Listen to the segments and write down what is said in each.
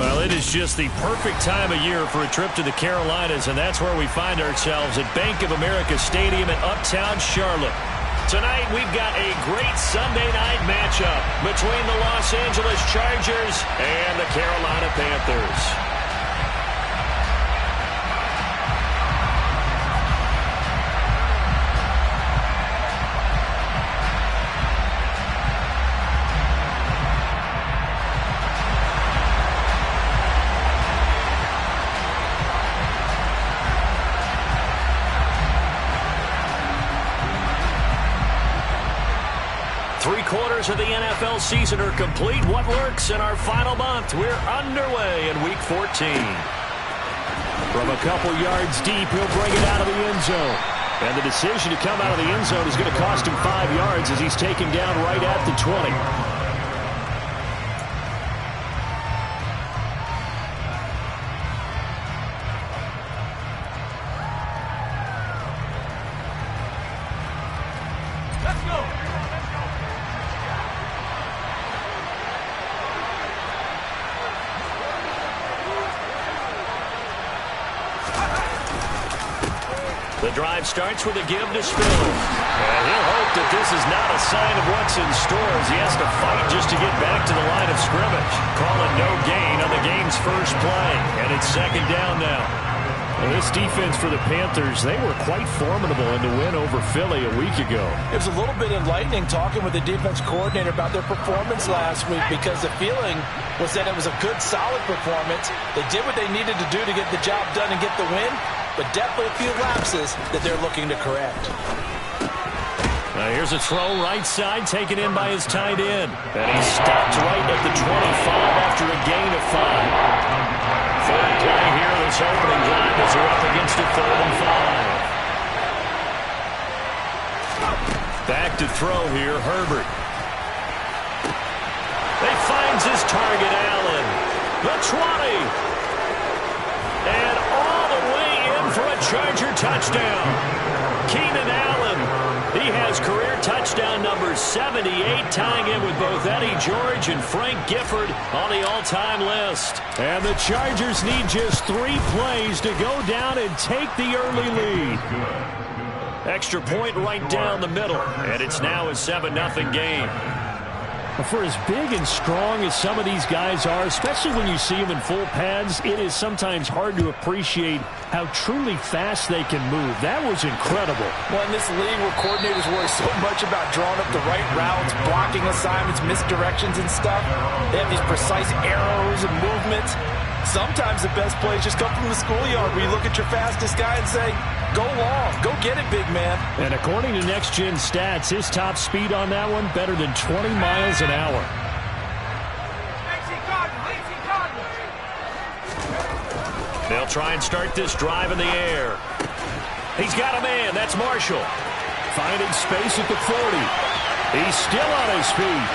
Well, it is just the perfect time of year for a trip to the Carolinas, and that's where we find ourselves at Bank of America Stadium in Uptown Charlotte. Tonight, we've got a great Sunday night matchup between the Los Angeles Chargers and the Carolina Panthers. Three-quarters of the NFL season are complete. What works in our final month? We're underway in Week 14. From a couple yards deep, he'll bring it out of the end zone. And the decision to come out of the end zone is going to cost him 5 yards as he's taken down right at the 20. The drive starts with a give to Spiller. And he'll hope that this is not a sign of what's in store as he has to fight just to get back to the line of scrimmage. Call it no gain on the game's first play. And it's second down now. Well, this defense for the Panthers, they were quite formidable in the win over Philly a week ago. It was a little bit enlightening talking with the defense coordinator about their performance last week because the feeling was that it was a good, solid performance. They did what they needed to do to get the job done and get the win, but definitely a few lapses that they're looking to correct. Now here's a throw right side taken in by his tight end. And he stopped right at the 25 after a gain of 5. Third play here, this opening drive as they're up against a 3rd and 5. Back to throw here, Herbert. He finds his target, Allen. The 20. And all the way in for a Charger touchdown. Keenan Allen. He has career touchdown number 78, tying in with both Eddie George and Frank Gifford on the all-time list. And the Chargers need just 3 plays to go down and take the early lead. Extra point right down the middle, and it's now a 7-0 game. For as big and strong as some of these guys are, especially when you see them in full pads, it is sometimes hard to appreciate how truly fast they can move. That was incredible. Well, in this league where coordinators worry so much about drawing up the right routes, blocking assignments, misdirections and stuff, they have these precise arrows and movements. Sometimes the best plays just come from the schoolyard where you look at your fastest guy and say, go long, go get it, big man. And according to Next Gen Stats, his top speed on that one better than 20 miles an hour. They'll try and start this drive in the air. He's got a man. That's Marshall. Finding space at the 40. He's still on his feet.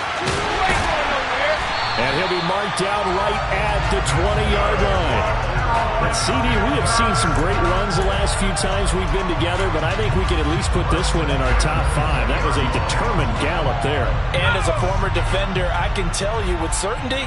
And he'll be marked down right at the 20-yard line. And CD, we have seen some great runs the last few times we've been together, but I think we can at least put this one in our top 5. That was a determined gallop there. And as a former defender, I can tell you with certainty,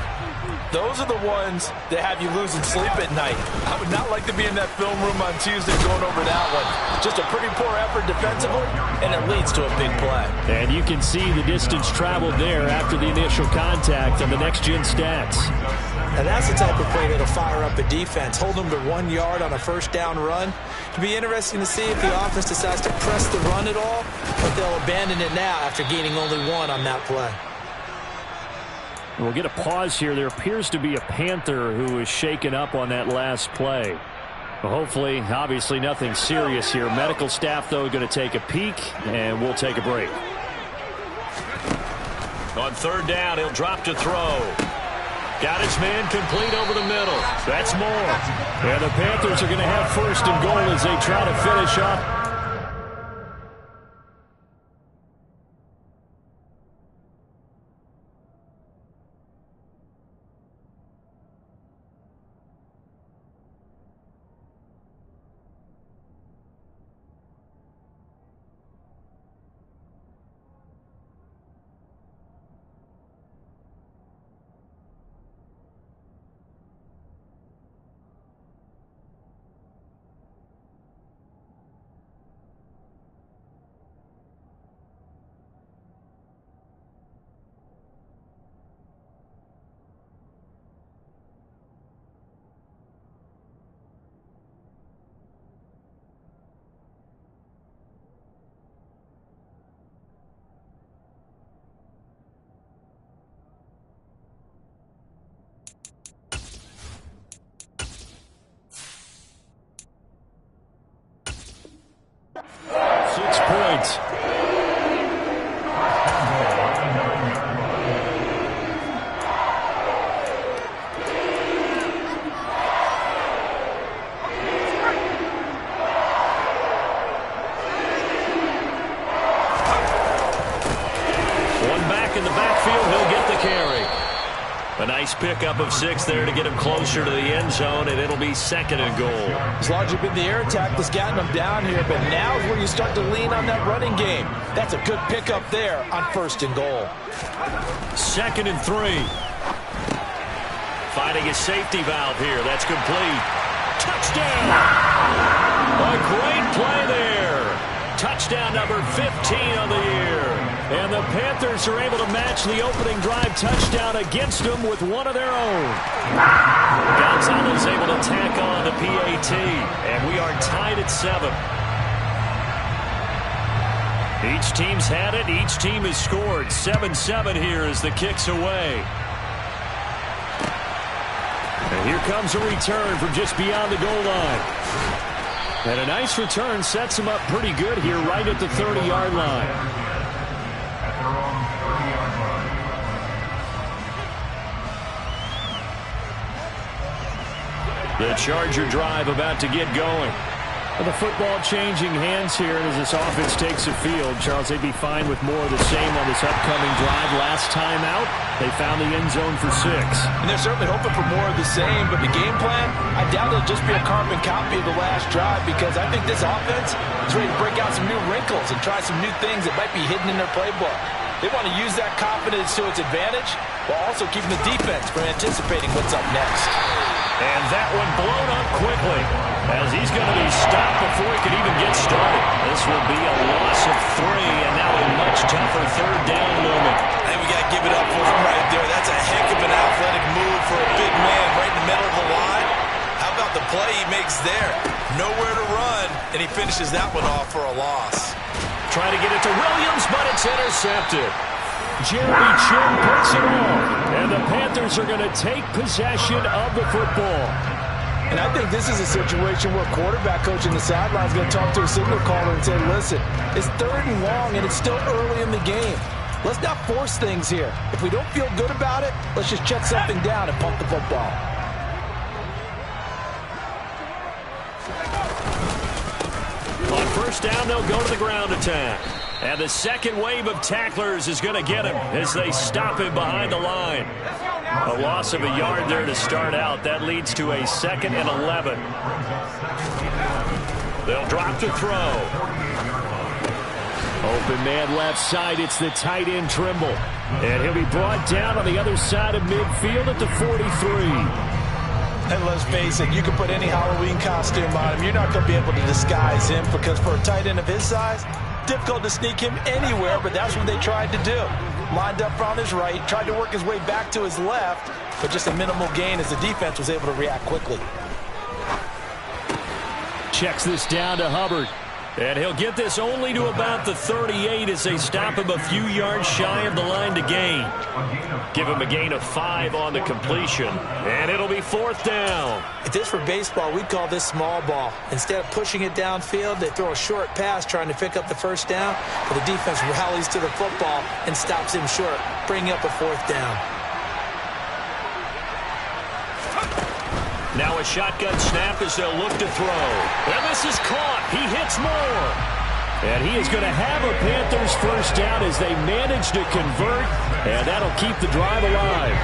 those are the ones that have you losing sleep at night. I would not like to be in that film room on Tuesday going over that one. Just a pretty poor effort defensively, and it leads to a big play. And you can see the distance traveled there after the initial contact on the next-gen stats. And that's the type of play that'll fire up a defense. Hold them to 1 yard on a first down run. It'll be interesting to see if the offense decides to press the run at all, but they'll abandon it now after gaining only 1 on that play. We'll get a pause here. There appears to be a Panther who is shaken up on that last play. Well, hopefully, obviously nothing serious here. Medical staff, though, going to take a peek, and we'll take a break. On 3rd down, he'll drop to throw. Got his man complete over the middle. That's more. And the Panthers are going to have 1st and goal as they try to finish up. points. In the backfield, he'll get the carry. A nice pickup of 6 there to get him closer to the end zone, and it'll be 2nd and goal. It's largely been the air attack that's gotten him down here, but now is where you start to lean on that running game. That's a good pickup there on 1st and goal. 2nd and 3. Finding his safety valve here. That's complete. Touchdown! A great play there. Touchdown number 15 on the year. And the Panthers are able to match the opening drive touchdown against them with one of their own. Gonzalez able to tack on the PAT. And we are tied at 7. Each team's had it. Each team has scored. 7-7 here as the kick's away. And here comes a return from just beyond the goal line. And a nice return sets him up pretty good here right at the 30-yard line. The Charger drive about to get going. Well, the football changing hands here as this offense takes the field. Charles, they'd be fine with more of the same on this upcoming drive. Last time out, they found the end zone for 6. And they're certainly hoping for more of the same, but the game plan, I doubt it'll just be a carbon copy of the last drive, because I think this offense is ready to break out some new wrinkles and try some new things that might be hidden in their playbook. They want to use that confidence to its advantage while also keeping the defense from anticipating what's up next. And that one blown up quickly as he's going to be stopped before he can even get started. This will be a loss of 3, and now a much tougher 3rd down moment. I think we got to give it up for him right there. That's a heck of an athletic move for a big man right in the middle of the line. How about the play he makes there? Nowhere to run, and he finishes that one off for a loss. Trying to get it to Williams, but it's intercepted. Jeremy Chinn picks it off, and the Panthers are going to take possession of the football. And I think this is a situation where quarterback coach in the sideline is going to talk to a signal caller and say, listen, it's 3rd and long, and it's still early in the game. Let's not force things here. If we don't feel good about it, let's just check something down and pump the football. On 1st down, they'll go to the ground attack. And the second wave of tacklers is going to get him as they stop him behind the line. A loss of a yard there to start out. That leads to a 2nd and 11. They'll drop to throw. Open man left side. It's the tight end Trimble. And he'll be brought down on the other side of midfield at the 43. And let's face it, you can put any Halloween costume on him. You're not going to be able to disguise him, because for a tight end of his size, difficult to sneak him anywhere, but that's what they tried to do. Lined up on his right, tried to work his way back to his left, but just a minimal gain as the defense was able to react quickly. Checks this down to Hubbard. And he'll get this only to about the 38 as they stop him a few yards shy of the line to gain. Give him a gain of 5 on the completion. And it'll be 4th down. If this were baseball, we'd call this small ball. Instead of pushing it downfield, they throw a short pass trying to pick up the 1st down, but the defense rallies to the football and stops him short, bringing up a 4th down. Now a shotgun snap as they'll look to throw. And this is caught. He hits more. And he is going to have a Panthers 1st down as they manage to convert. And that'll keep the drive alive.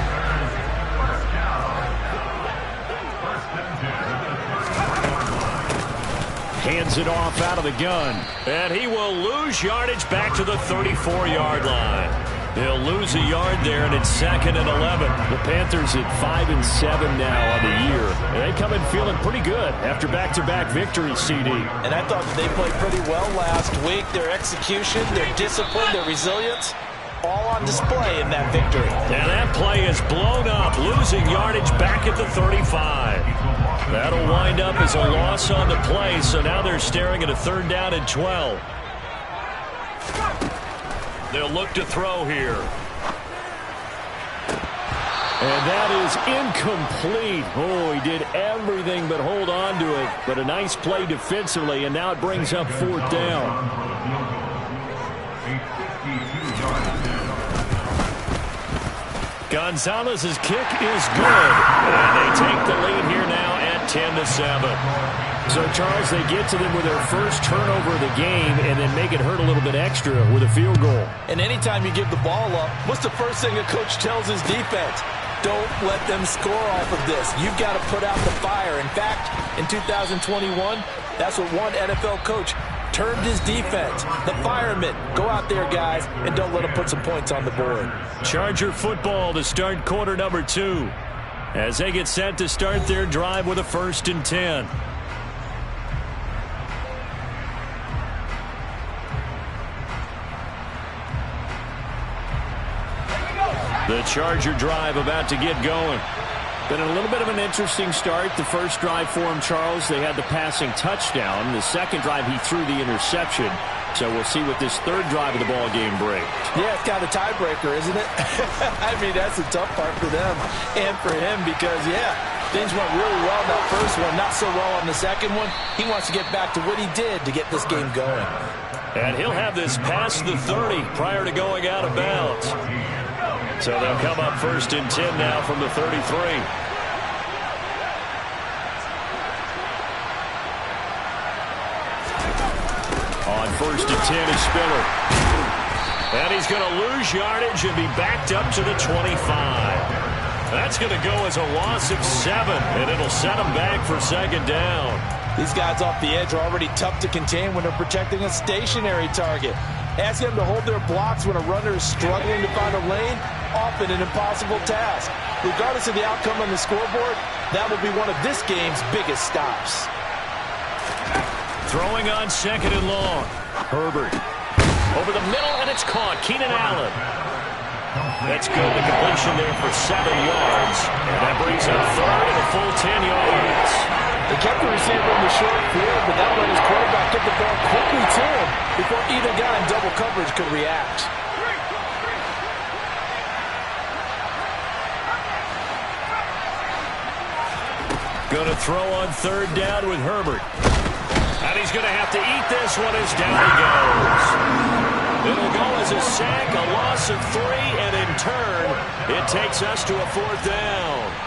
Hands it off out of the gun. And he will lose yardage back to the 34-yard line. They'll lose a yard there, and it's 2nd and 11. The Panthers at 5-7 now on the year. And they come in feeling pretty good after back-to-back victories, CD. And I thought that they played pretty well last week. Their execution, their discipline, their resilience, all on display in that victory. And that play is blown up, losing yardage back at the 35. That'll wind up as a loss on the play, so now they're staring at a 3rd down and 12. They'll look to throw here. And that is incomplete. Oh, he did everything but hold on to it. But a nice play defensively, and now it brings up 4th down. Gonzalez's kick is good, and they take the lead here now at 10-7. So, Charles, they get to them with their first turnover of the game and then make it hurt a little bit extra with a field goal. And anytime you give the ball up, what's the first thing a coach tells his defense? Don't let them score off of this. You've got to put out the fire. In fact, in 2021, that's what one NFL coach termed his defense. The firemen. Go out there, guys, and don't let them put some points on the board. Charger football to start quarter number 2 as they get set to start their drive with a 1st and 10. The Charger drive about to get going. Been a little bit of an interesting start. The first drive for him, Charles, they had the passing touchdown. The second drive, he threw the interception. So we'll see what this third drive of the ball game brings. Yeah, it's kind of a tiebreaker, isn't it? I mean, that's a tough part for them and for him because, yeah, things went really well in that first one, not so well on the second one. He wants to get back to what he did to get this game going. And he'll have this past the 30 prior to going out of bounds. So they'll come up 1st and 10 now from the 33. On 1st and 10 is Spiller. And he's going to lose yardage and be backed up to the 25. That's going to go as a loss of 7, and it'll set him back for 2nd down. These guys off the edge are already tough to contain when they're protecting a stationary target. Ask them to hold their blocks when a runner is struggling to find a lane, often an impossible task. Regardless of the outcome on the scoreboard, that will be one of this game's biggest stops. Throwing on 2nd and long. Herbert. Over the middle, and it's caught. Keenan Allen. That's good. The completion there for 7 yards. And that brings up 3rd and a full 10 yards. They kept the receiver in the short field, but that let his quarterback get the ball quickly to him before either guy in double coverage could react. Going to throw on 3rd down with Herbert. And he's going to have to eat this one as down he goes. It'll go as a sack, a loss of 3, and in turn, it takes us to a 4th down.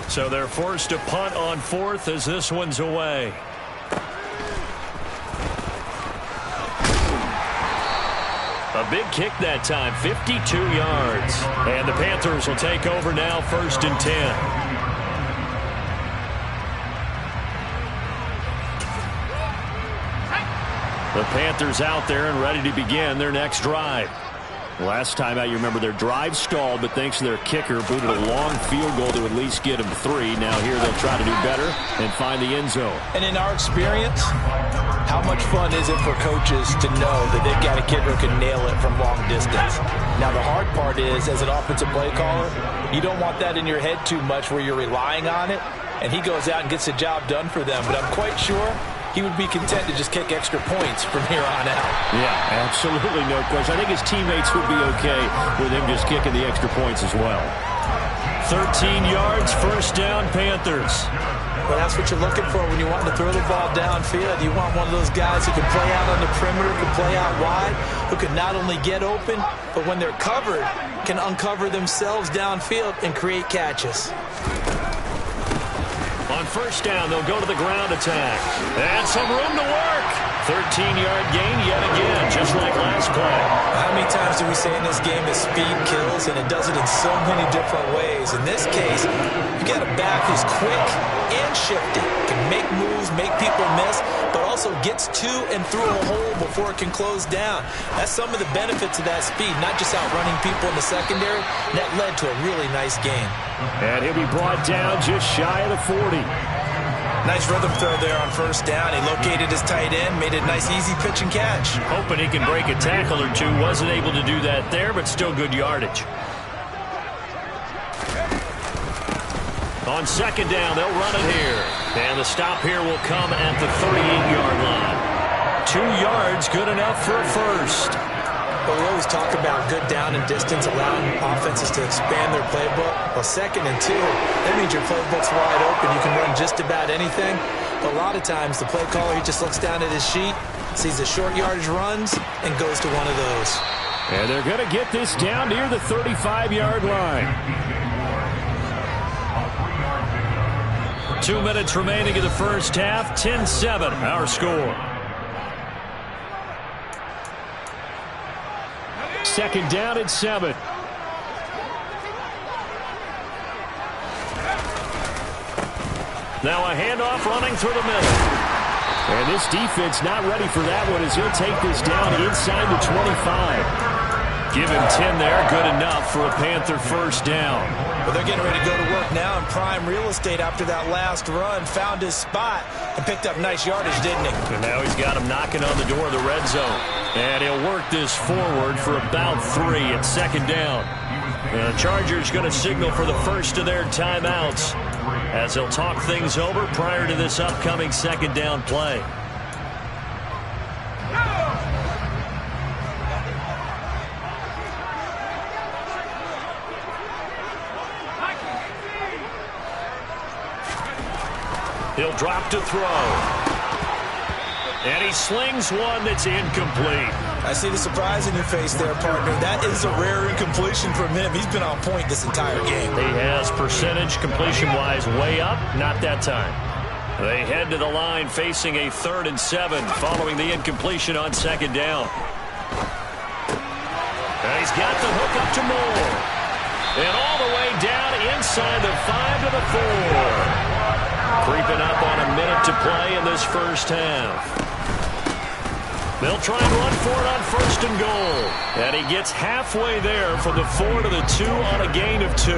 So they're forced to punt on 4th as this one's away. A big kick that time, 52 yards. And the Panthers will take over now, 1st and 10. The Panthers out there and ready to begin their next drive. Last time out, you remember their drive stalled, but thanks to their kicker, booted a long field goal to at least get them 3. Now here they'll try to do better and find the end zone. And in our experience, how much fun is it for coaches to know that they've got a kicker who can nail it from long distance? Now the hard part is, as an offensive play caller, you don't want that in your head too much where you're relying on it, and he goes out and gets the job done for them. But I'm quite sure he would be content to just kick extra points from here on out. Yeah, absolutely no question. I think his teammates would be okay with him just kicking the extra points as well. 13 yards, 1st down, Panthers. Well, that's what you're looking for when you want to throw the ball downfield. You want one of those guys who can play out on the perimeter, can play out wide, who can not only get open, but when they're covered, can uncover themselves downfield and create catches. On 1st down, they'll go to the ground attack. And some room to work. 13-yard gain yet again, just like last play. How many times do we say in this game that speed kills, and it does it in so many different ways? In this case, you got a back who's quick and shifty, can make moves, make people miss, but also gets to and through a hole before it can close down. That's some of the benefits of that speed, not just outrunning people in the secondary. That led to a really nice game. And he'll be brought down just shy of the 40. Nice rhythm throw there on 1st down. He located his tight end, made a nice easy pitch and catch. Hoping he can break a tackle or two. Wasn't able to do that there, but still good yardage. On 2nd down, they'll run it here. And the stop here will come at the 38-yard line. 2 yards, good enough for a 1st. But we always talk about good down and distance, allowing offenses to expand their playbook. Well, 2nd and 2, that means your playbook's wide open. You can run just about anything. But a lot of times, the play caller, he just looks down at his sheet, sees the short yardage runs, and goes to one of those. And they're going to get this down near the 35-yard line. 2 minutes remaining in the first half. 10-7, our score. Second down and 7. Now a handoff running through the middle. And this defense not ready for that one as he'll take this down inside the 25. Give him 10 there. Good enough for a Panther first down. Well, they're getting ready to go to work now in prime real estate after that last run. Found his spot and picked up nice yardage, didn't he? And now he's got him knocking on the door of the red zone. And he'll work this forward for about 3 at second down. And the Chargers going to signal for the first of their timeouts as they'll talk things over prior to this upcoming second down play. He'll drop to throw. And he slings one that's incomplete. I see the surprise in your face there, partner. That is a rare incompletion from him. He's been on point this entire game. He has percentage completion-wise way up. Not that time. They head to the line facing a 3rd and 7 following the incompletion on second down. And he's got the hook up to Moore. And all the way down inside the 5 to the 4. Creeping up on a minute to play in this first half. They'll try and run for it on 1st and goal. And he gets halfway there from the 4 to the 2 on a gain of 2.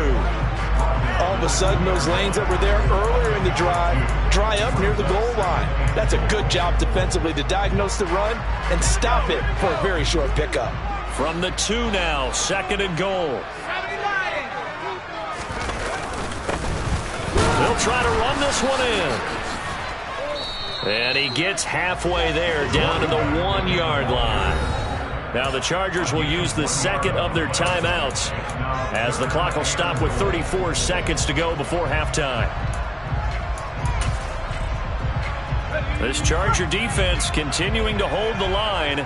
All of a sudden, those lanes that were there earlier in the drive dry up near the goal line. That's a good job defensively to diagnose the run and stop it for a very short pickup. From the 2 now, 2nd and goal. They'll try to run this one in. And he gets halfway there, down to the 1-yard line. Now the Chargers will use the second of their timeouts as the clock will stop with 34 seconds to go before halftime. This Charger defense continuing to hold the line.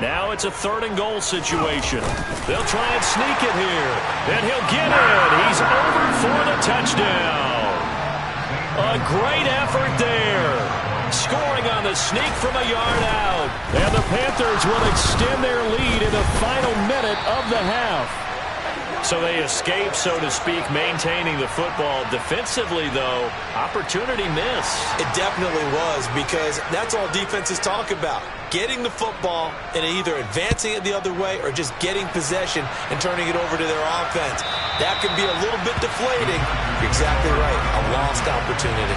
Now it's a 3rd and goal situation. They'll try and sneak it here. And he'll get it. He's over for the touchdown. A great effort there. Scoring on the sneak from a yard out. And the Panthers will extend their lead in the final minute of the half. So they escape, so to speak, maintaining the football. Defensively, though, opportunity miss. It definitely was, because that's all defenses talk about. Getting the football and either advancing it the other way or just getting possession and turning it over to their offense. That can be a little bit deflating. You're exactly right. A lost opportunity.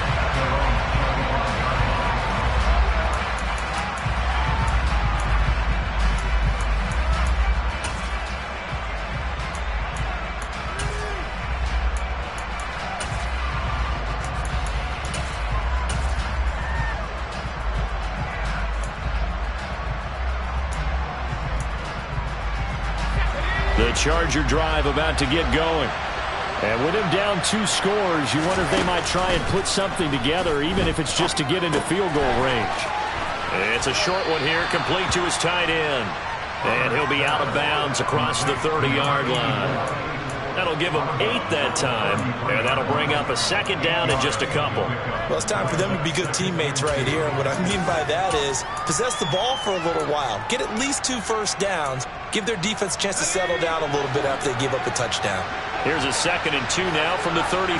The Charger drive about to get going. And with him down 2 scores, you wonder if they might try and put something together, even if it's just to get into field goal range. It's a short one here, complete to his tight end. And he'll be out of bounds across the 30-yard line. That'll give them 8 that time, and that'll bring up a second down in just a couple. Well, it's time for them to be good teammates right here. And what I mean by that is possess the ball for a little while. Get at least 2 first downs. Give their defense a chance to settle down a little bit after they give up a touchdown. Here's a 2nd and 2 now from the 33.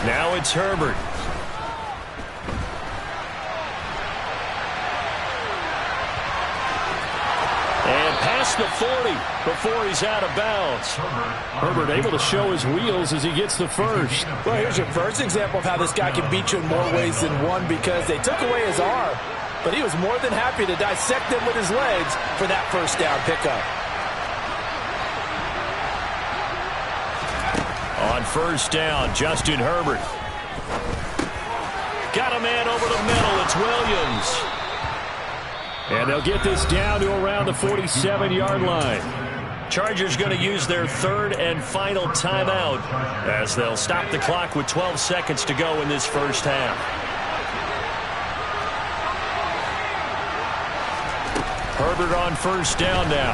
Now it's Herbert. And past the 40 before he's out of bounds. Herbert able to show his wheels as he gets the first. Well, here's your first example of how this guy can beat you in more ways than one, because they took away his arm, but he was more than happy to dissect them with his legs for that first down pickup. On first down, Justin Herbert. Got a man over the middle. It's Williams. And they'll get this down to around the 47-yard line. Chargers going to use their third and final timeout as they'll stop the clock with 12 seconds to go in this first half. Herbert on first down now.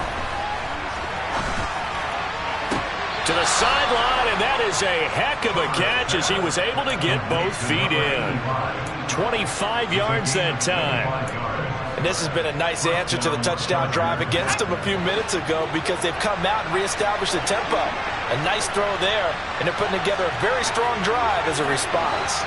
To the sideline, and that is a heck of a catch as he was able to get both feet in. 25 yards that time. And this has been a nice answer to the touchdown drive against them a few minutes ago because they've come out and reestablished the tempo. A nice throw there, and they're putting together a very strong drive as a response.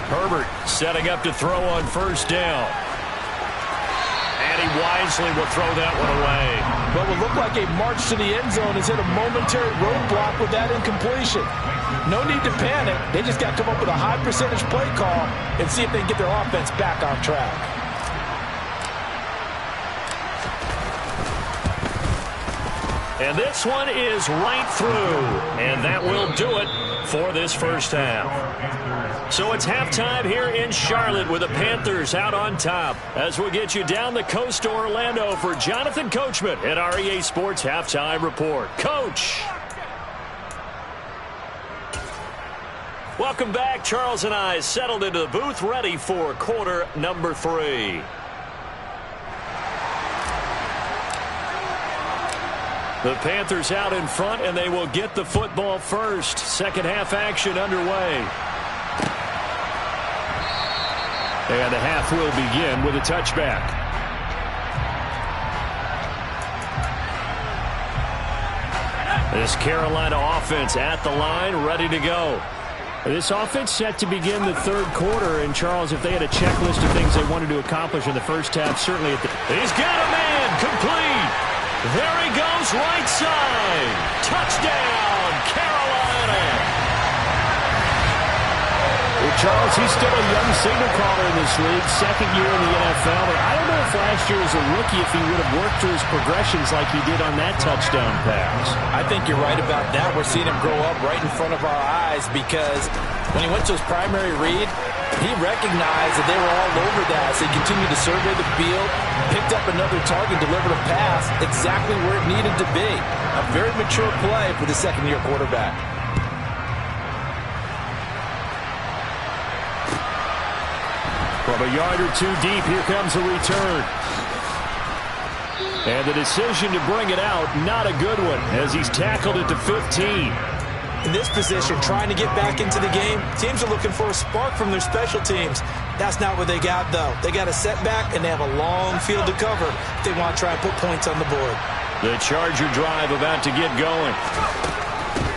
Herbert setting up to throw on first down. And he wisely will throw that one away. What would look like a march to the end zone has hit a momentary roadblock with that incompletion. No need to panic. They just got to come up with a high percentage play call and see if they can get their offense back on track. And this one is right through. And that will do it for this first half. So it's halftime here in Charlotte with the Panthers out on top. As we'll get you down the coast to Orlando for Jonathan Coachman at our EA Sports Halftime Report. Coach. Welcome back. Charles and I settled into the booth ready for quarter number 3. The Panthers out in front, and they will get the football first. Second half action underway. And the half will begin with a touchback. This Carolina offense at the line, ready to go. This offense set to begin the third quarter. And, Charles, if they had a checklist of things they wanted to accomplish in the first half, certainly he's got a man complete. There he goes, right side. Touchdown, Carolina. Well, Charles, he's still a young signal caller in this league, second year in the NFL. But I don't know if last year as a rookie if he would have worked through his progressions like he did on that touchdown pass. I think you're right about that. We're seeing him grow up right in front of our eyes because when he went to his primary read, he recognized that they were all over that. So he continued to survey the field, picked up another target, delivered a pass exactly where it needed to be. A very mature play for the second-year quarterback. From a yard or two deep, here comes a return. And the decision to bring it out, not a good one, as he's tackled it to 15. In this position, trying to get back into the game, teams are looking for a spark from their special teams. That's not what they got, though. They got a setback, and they have a long field to cover if they want to try and put points on the board. The Charger drive about to get going.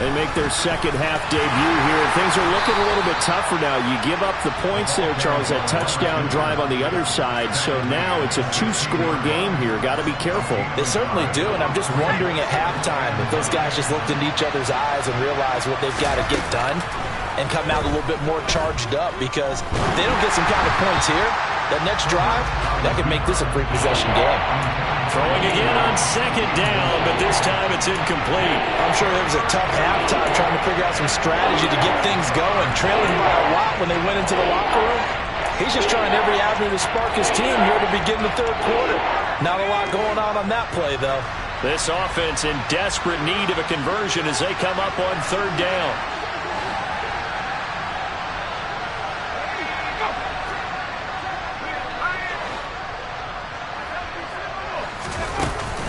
They make their second half debut here. Things are looking a little bit tougher now. You give up the points there, Charles, that touchdown drive on the other side. So now it's a 2-score game here. Got to be careful. They certainly do, and I'm just wondering at halftime if those guys just looked into each other's eyes and realized what they've got to get done and come out a little bit more charged up, because if they don't get some kind of points here, that next drive, that could make this a free-possession game. Throwing again on second down, but this time it's incomplete. I'm sure there was a tough halftime trying to figure out some strategy to get things going. Trailing by a lot when they went into the locker room. He's just trying every avenue to spark his team here to begin the third quarter. Not a lot going on that play, though. This offense in desperate need of a conversion as they come up on third down.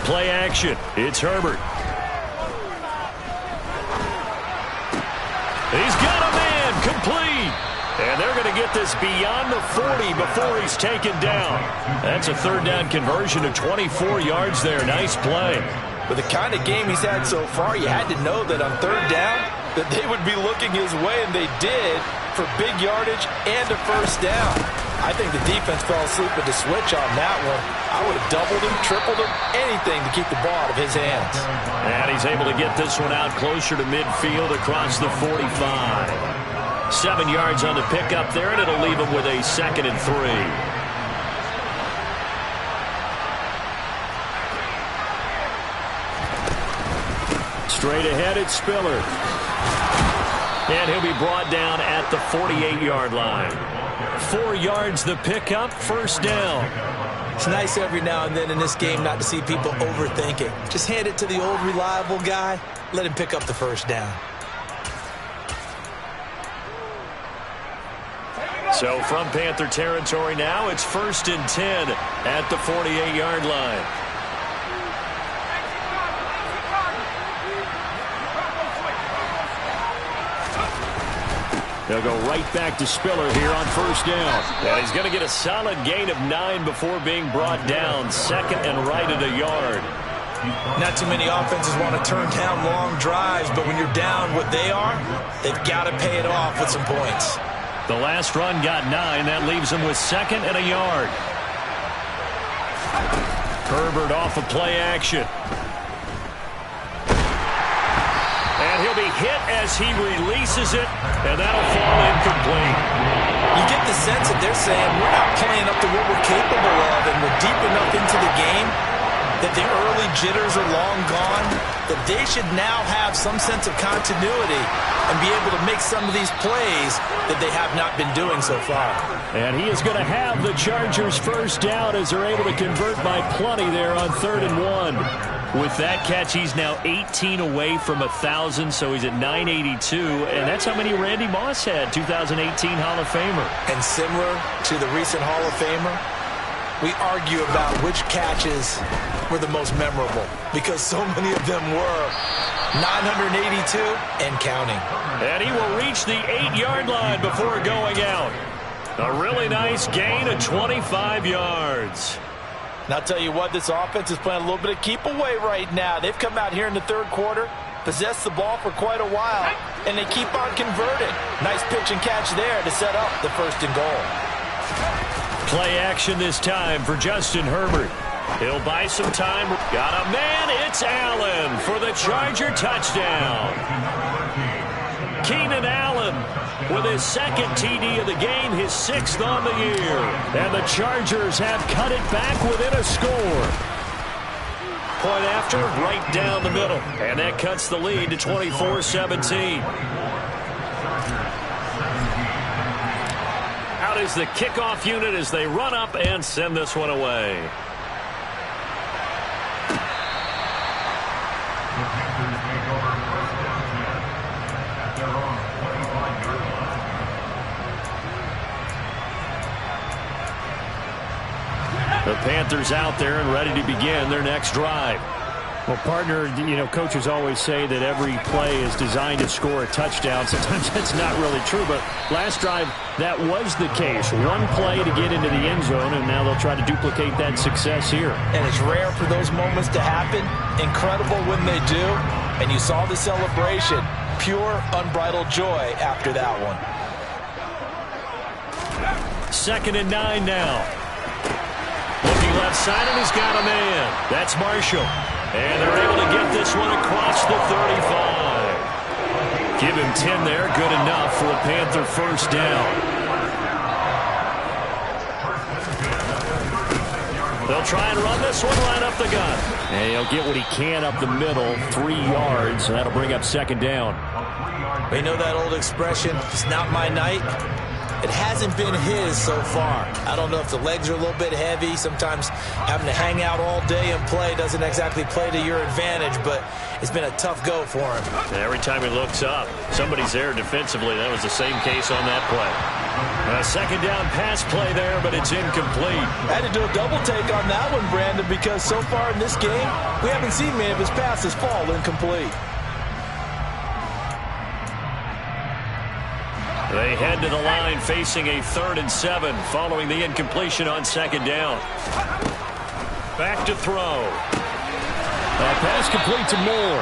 Play action. It's Herbert. He's got a man complete. And they're going to get this beyond the 40 before he's taken down. That's a third down conversion of 24 yards there. Nice play. With the kind of game he's had so far, you had to know that on third down that they would be looking his way, and they did, for big yardage and a first down. I think the defense fell asleep at the switch on that one. I would have doubled him, tripled him, anything to keep the ball out of his hands. And he's able to get this one out closer to midfield across the 45. 7 yards on the pickup there, and it'll leave him with a 2nd and 3. Straight ahead, it's Spiller. And he'll be brought down at the 48-yard line. 4 yards the pickup, first down. It's nice every now and then in this game not to see people overthink it. Just hand it to the old reliable guy. Let him pick up the first down. So from Panther territory now, it's 1st and 10 at the 48-yard line. They'll go right back to Spiller here on first down. And he's going to get a solid gain of 9 before being brought down. 2nd and right at a yard. Not too many offenses want to turn down long drives, but when you're down what they are, they've got to pay it off with some points. The last run got 9. That leaves him with 2nd and a yard. Herbert off of play action. And he'll be hit as he releases it, and that'll fall incomplete. You get the sense that they're saying we're not playing up to what we're capable of, and we're deep enough into the game that the early jitters are long gone, that they should now have some sense of continuity and be able to make some of these plays that they have not been doing so far. And he is going to have the Chargers first down as they're able to convert by plenty there on 3rd and 1. With that catch, he's now 18 away from 1,000, so he's at 982, and that's how many Randy Moss had, 2018 Hall of Famer. And similar to the recent Hall of Famer, we argue about which catches were the most memorable, because so many of them were 982 and counting. And he will reach the 8-yard line before going out. A really nice gain of 25 yards. And I'll tell you what, this offense is playing a little bit of keep away right now. They've come out here in the 3rd quarter, possessed the ball for quite a while, and they keep on converting. Nice pitch and catch there to set up the 1st and goal. Play action this time for Justin Herbert. He'll buy some time. Got a man. It's Allen for the Charger touchdown. Keenan Allen with his 2nd TD of the game, his 6th on the year. And the Chargers have cut it back within a score. Point after, right down the middle. And that cuts the lead to 24-17. Out is the kickoff unit as they run up and send this one away. The Panthers out there and ready to begin their next drive. Well, partner, you know, coaches always say that every play is designed to score a touchdown. Sometimes that's not really true, but last drive, that was the case. One play to get into the end zone, and now they'll try to duplicate that success here. And it's rare for those moments to happen. Incredible when they do. And you saw the celebration. Pure, unbridled joy after that one. 2nd and 9 now. Looking left side, and he's got a man. That's Marshall. And they're able to get this one across the 35. Give him 10 there. Good enough for a Panther first down. They'll try and run this one right up the gut. And he'll get what he can up the middle, 3 yards. And that'll bring up 2nd down. We know that old expression, it's not my night. It hasn't been his so far. I don't know if the legs are a little bit heavy. Sometimes having to hang out all day and play doesn't exactly play to your advantage, but it's been a tough go for him. And every time he looks up, somebody's there defensively. That was the same case on that play. A 2nd down pass play there, but it's incomplete. I had to do a double take on that one, Brandon, because so far in this game, we haven't seen many of his passes fall incomplete. They head to the line facing a 3rd and 7 following the incompletion on 2nd down. Back to throw. A pass complete to Moore.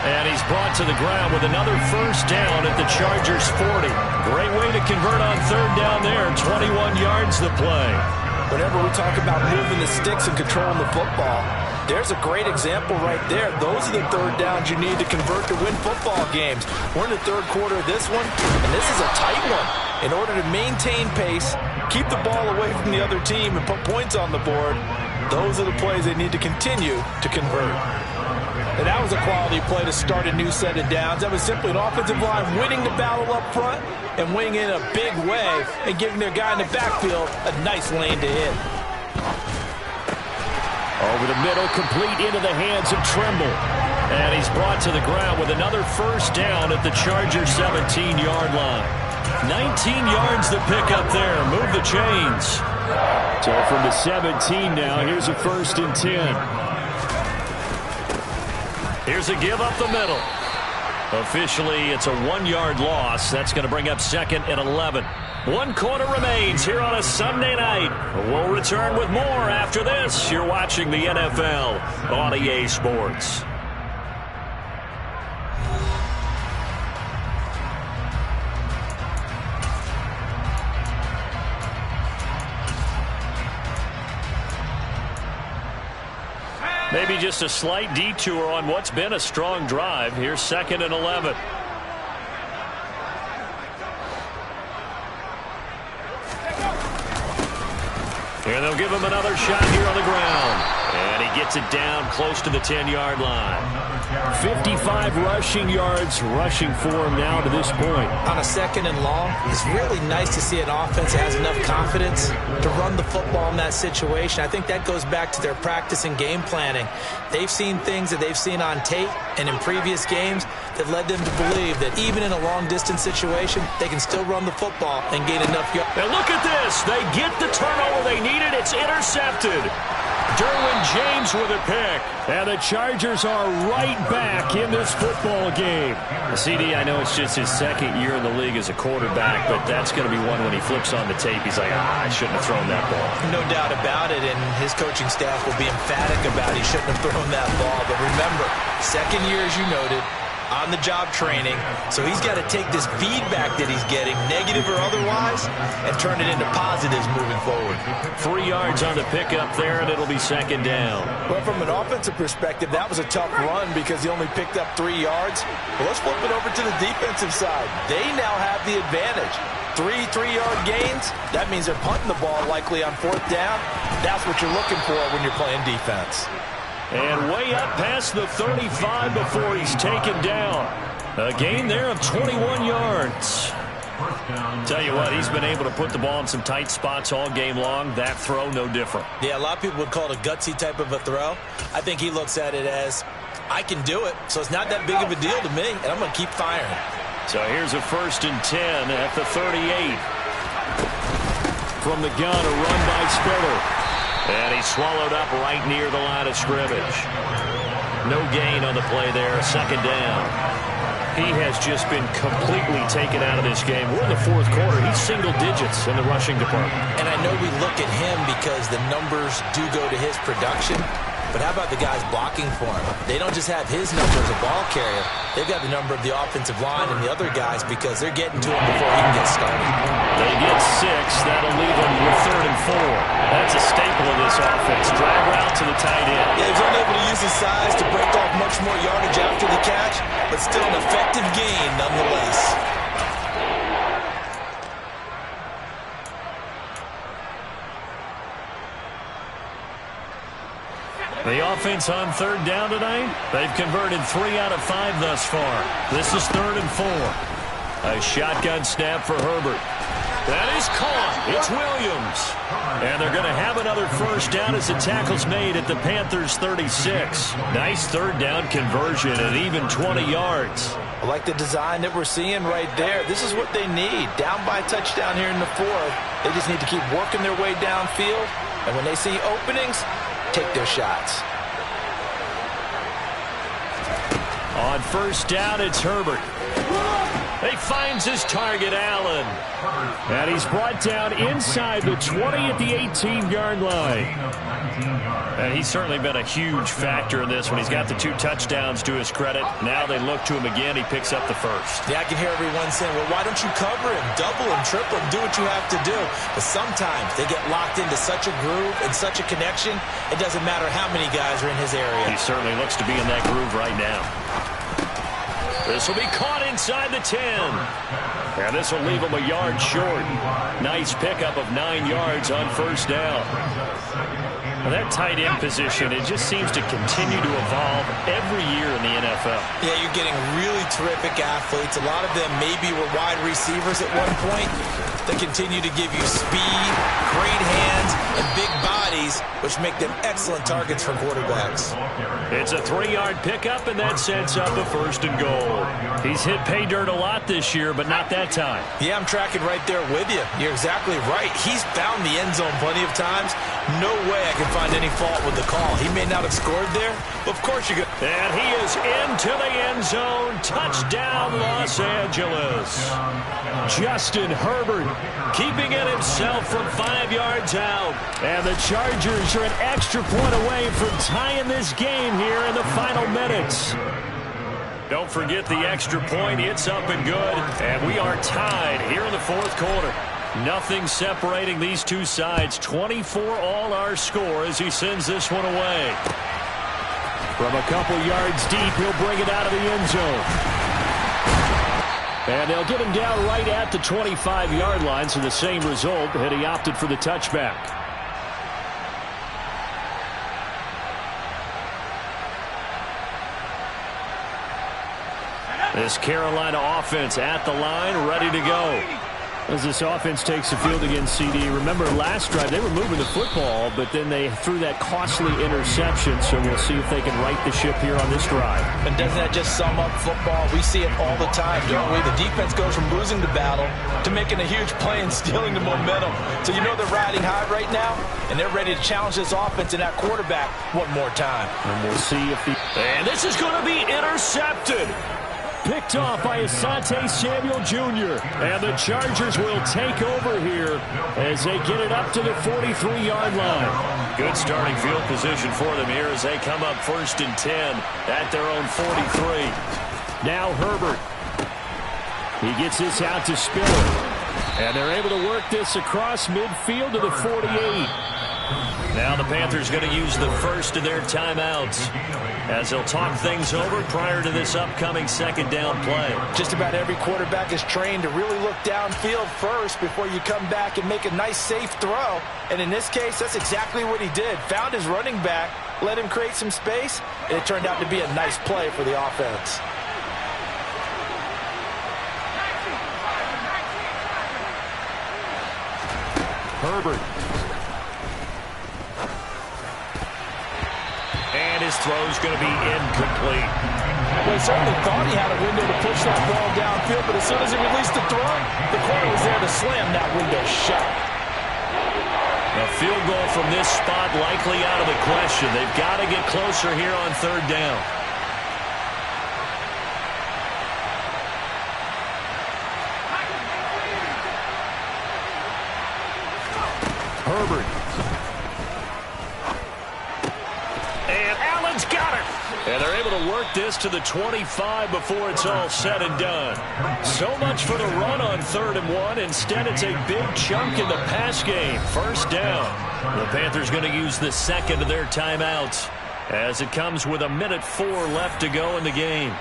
And he's brought to the ground with another first down at the Chargers 40. Great way to convert on 3rd down there. 21 yards the play. Whenever we talk about moving the sticks and controlling the football, there's a great example right there. Those are the 3rd downs you need to convert to win football games. We're in the 3rd quarter of this one, and this is a tight one. In order to maintain pace, keep the ball away from the other team, and put points on the board, those are the plays they need to continue to convert. And that was a quality play to start a new set of downs. That was simply an offensive line winning the battle up front and winning in a big way and giving their guy in the backfield a nice lane to hit. Over the middle, complete into the hands of Trimble. And he's brought to the ground with another first down at the Charger 17-yard line. 19 yards to pick up there. Move the chains. So from the 17 now, here's a 1st and 10. Here's a give up the middle. Officially, it's a 1-yard loss. That's going to bring up 2nd and 11. 1 quarter remains here on a Sunday night. We'll return with more after this. You're watching the NFL on EA Sports. Maybe just a slight detour on what's been a strong drive. Here's 2nd and 11. And they'll give him another shot here on the ground. And he gets it down close to the 10-yard line. 55 rushing yards rushing for him now to this point. On a 2nd and long, it's really nice to see an offense that has enough confidence to run the football in that situation. I think that goes back to their practice and game planning. They've seen things that they've seen on tape and in previous games that led them to believe that even in a long-distance situation, they can still run the football and gain enough yards. And look at this. They get the turnover they needed. It's intercepted. Derwin James with a pick. And the Chargers are right back in this football game. CD, I know it's just his 2nd year in the league as a quarterback, but that's going to be one when he flips on the tape. He's like, I shouldn't have thrown that ball. No doubt about it, and his coaching staff will be emphatic about he shouldn't have thrown that ball. But remember, 2nd year, as you noted, on-the-job training, so he's got to take this feedback that he's getting, negative or otherwise, and turn it into positives moving forward. 3 yards on the pickup there, and it'll be 2nd down. Well, from an offensive perspective, that was a tough run because he only picked up 3 yards. Well, let's flip it over to the defensive side. They now have the advantage. 3-3-yard gains, that means they're punting the ball likely on 4th down. That's what you're looking for when you're playing defense. And way up past the 35 before he's taken down. A gain there of 21 yards. Tell you what, he's been able to put the ball in some tight spots all game long. That throw, no different. Yeah, a lot of people would call it a gutsy type of a throw. I think he looks at it as, I can do it, so it's not that big of a deal to me, and I'm going to keep firing. So here's a 1st and 10 at the 38. From the gun, a run by Spiller. And he's swallowed up right near the line of scrimmage. No gain on the play there, 2nd down. He has just been completely taken out of this game. We're in the 4th quarter. He's single digits in the rushing department. And I know we look at him because the numbers do go to his production. But how about the guys blocking for him? They don't just have his number as a ball carrier. They've got the number of the offensive line and the other guys because they're getting to him before he can get started. They get 6. That'll leave them with 3rd and 4. That's a staple of this offense. Drag route to the tight end. Yeah, he's only able to use his size to break off much more yardage after the catch, but still an effective gain nonetheless. The offense on 3rd down tonight, they've converted 3 out of 5 thus far. This is 3rd and 4. A shotgun snap for Herbert. That is caught. It's Williams. And they're going to have another first down as the tackle's made at the Panthers' 36. Nice 3rd down conversion at even 20 yards. I like the design that we're seeing right there. This is what they need. Down by a touchdown here in the 4th. They just need to keep working their way downfield. And when they see openings, take their shots. On 1st down, it's Herbert. He finds his target, Allen. And he's brought down inside the 20 at the 18-yard line. And he's certainly been a huge factor in this when he's got the 2 touchdowns to his credit. Now they look to him again. He picks up the 1st. Yeah, I can hear everyone saying, well, why don't you cover him? Double him, triple him, do what you have to do. But sometimes they get locked into such a groove and such a connection, it doesn't matter how many guys are in his area. He certainly looks to be in that groove right now. This will be caught inside the 10. And this will leave him a yard short. Nice pickup of 9 yards on 1st down. Well, that tight end position, it just seems to continue to evolve every year in the NFL. Yeah, you're getting really terrific athletes. A lot of them maybe were wide receivers at one point. They continue to give you speed, great hands, and big bodies, which make them excellent targets for quarterbacks. It's a 3-yard pickup, and that sets up a 1st and goal. He's hit pay dirt a lot this year, but not that time. Yeah, I'm tracking right there with you. You're exactly right. He's found the end zone plenty of times. No way I can find any fault with the call. He may not have scored there, but of course you could. And he is into the end zone. Touchdown, Los Angeles. Justin Herbert keeping it himself from 5 yards out. And the Chargers are an extra point away from tying this game here in the final minutes. Don't forget the extra point. It's up and good. And we are tied here in the 4th quarter. Nothing separating these two sides. 24 all our score as he sends this one away. From a couple yards deep, he'll bring it out of the end zone. And they'll get him down right at the 25-yard line, so the same result, and he opted for the touchback. This Carolina offense at the line, ready to go. As this offense takes the field against CD. Remember last drive, they were moving the football, but then they threw that costly interception, so we'll see if they can right the ship here on this drive. And doesn't that just sum up football? We see it all the time, don't we? The defense goes from losing the battle to making a huge play and stealing the momentum. So you know they're riding high right now, and they're ready to challenge this offense and that quarterback one more time. And we'll see if he... And this is going to be intercepted. Picked off by Asante Samuel Jr. And the Chargers will take over here as they get it up to the 43-yard line. Good starting field position for them here as they come up 1st and 10 at their own 43. Now Herbert. He gets this out to Spiller. And they're able to work this across midfield to the 48. Now the Panthers going to use the first of their timeouts as they'll talk things over prior to this upcoming 2nd down play. Just about every quarterback is trained to really look downfield first before you come back and make a nice safe throw. And in this case, that's exactly what he did. Found his running back, let him create some space, and it turned out to be a nice play for the offense. Herbert. And his throw's going to be incomplete. Well, he certainly thought he had a window to push that ball downfield, but as soon as he released the throw, the corner was there to slam that window shut. A field goal from this spot likely out of the question. They've got to get closer here on 3rd down. Herbert. And Allen's got it. And they're able to work this to the 25 before it's all said and done. So much for the run on 3rd and 1. Instead, it's a big chunk in the pass game. 1st down. The Panthers going to use the 2nd of their timeouts as it comes with 1:04 left to go in the game.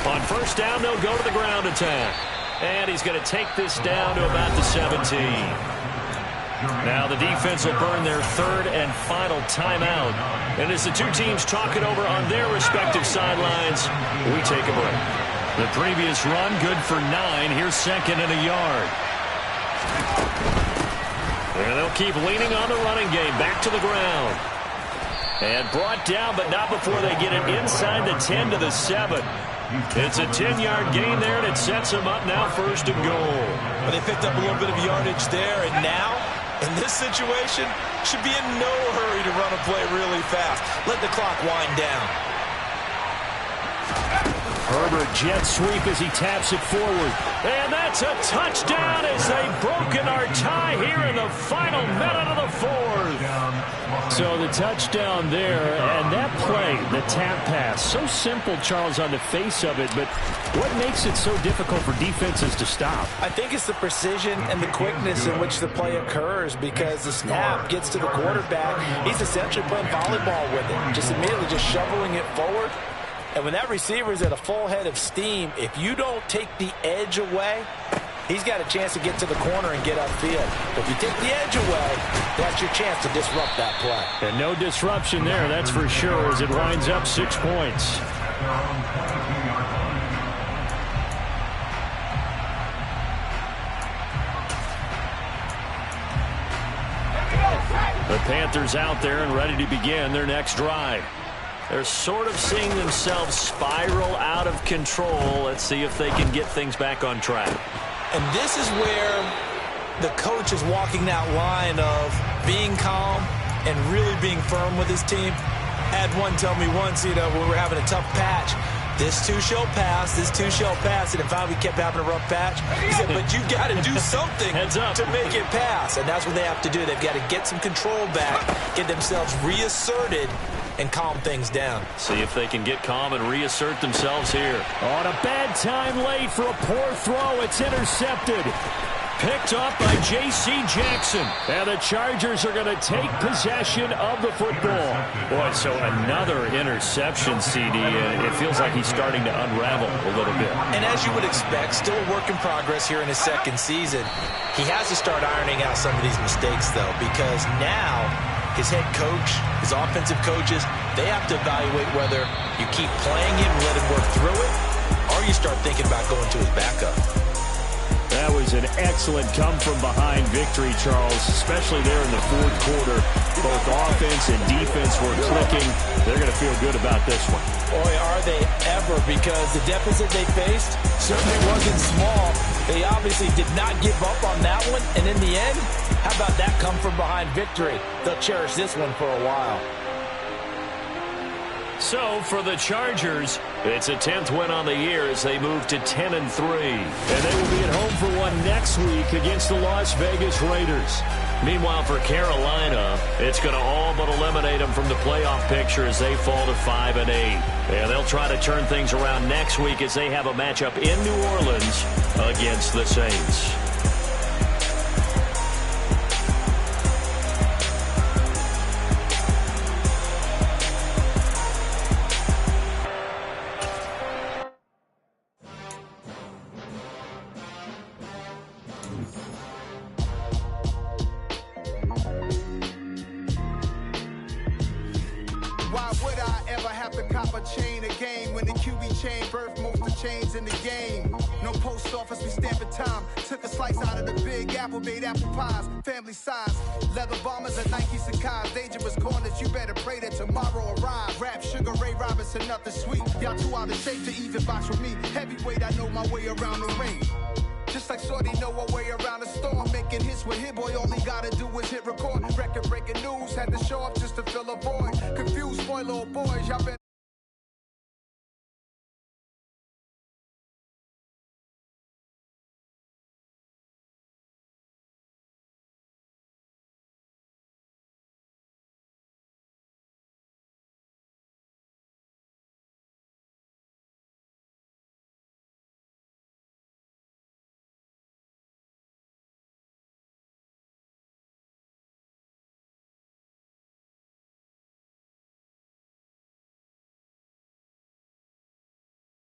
On 1st down, they'll go to the ground attack. And he's going to take this down to about the 17. Now the defense will burn their 3rd and final timeout. And as the two teams talk it over on their respective sidelines, we take a break. The previous run, good for 9. Here's 2nd and a yard. And they'll keep leaning on the running game. Back to the ground. And brought down, but not before they get it inside the 10 to the 7. It's a 10-yard gain there, and it sets them up now 1st and goal. Well, they picked up a little bit of yardage there, and now, in this situation, should be in no hurry to run a play really fast. Let the clock wind down. Herbert jet sweep as he taps it forward. And that's a touchdown as they've broken our tie here in the final minute of the 4th. So the touchdown there, and that play, the tap pass, so simple, Charles, on the face of it, but what makes it so difficult for defenses to stop? I think it's the precision and the quickness in which the play occurs, because the snap gets to the quarterback. He's essentially playing volleyball with it, just immediately just shoveling it forward. And when that receiver is at a full head of steam, if you don't take the edge away, he's got a chance to get to the corner and get upfield. If you take the edge away, that's your chance to disrupt that play. And no disruption there, that's for sure, as it winds up 6 points. The Panthers out there and ready to begin their next drive. They're sort of seeing themselves spiral out of control. Let's see if they can get things back on track. And this is where the coach is walking that line of being calm and really being firm with his team. Had one tell me once, when we were having a tough patch, this too shall pass, this too shall pass. And finally we kept having a rough patch. He said, but you got to do something to make it pass. And that's what they have to do. They've got to get some control back, get themselves reasserted, and calm things down. See if they can get calm and reassert themselves here. On a bad time late for a poor throw. It's intercepted. Picked off by J.C. Jackson. And the Chargers are going to take possession of the football. Boy, so another interception, CD. And it feels like he's starting to unravel a little bit. And as you would expect, still a work in progress here in his second season. He has to start ironing out some of these mistakes, though, because now his head coach, his offensive coaches, they have to evaluate whether you keep playing him and let him work through it, or you start thinking about going to his backup. That was an excellent come-from-behind victory, Charles, especially there in the fourth quarter. Both offense and defense were clicking. They're going to feel good about this one. Boy, are they ever, because the deficit they faced certainly wasn't small. They obviously did not give up on that one, and in the end, how about that come-from-behind victory? They'll cherish this one for a while. So, for the Chargers, it's a 10th win on the year as they move to 10-3. And they will be at home for one next week against the Las Vegas Raiders. Meanwhile, for Carolina, it's going to all but eliminate them from the playoff picture as they fall to 5-8. And they'll try to turn things around next week as they have a matchup in New Orleans against the Saints. Leather bombers and Nike Sacai's, dangerous corners, you better pray that tomorrow arrives. Rap, Sugar Ray Robinson, nothing sweet. Y'all too out of shape to even box with me. Heavyweight, I know my way around the ring. Just like Shorty know her way around the storm. Making hits with Hit Boy, all he gotta do is hit record. Record breaking news, had to show up just to fill a void. Confused, spoiled little boys, y'all better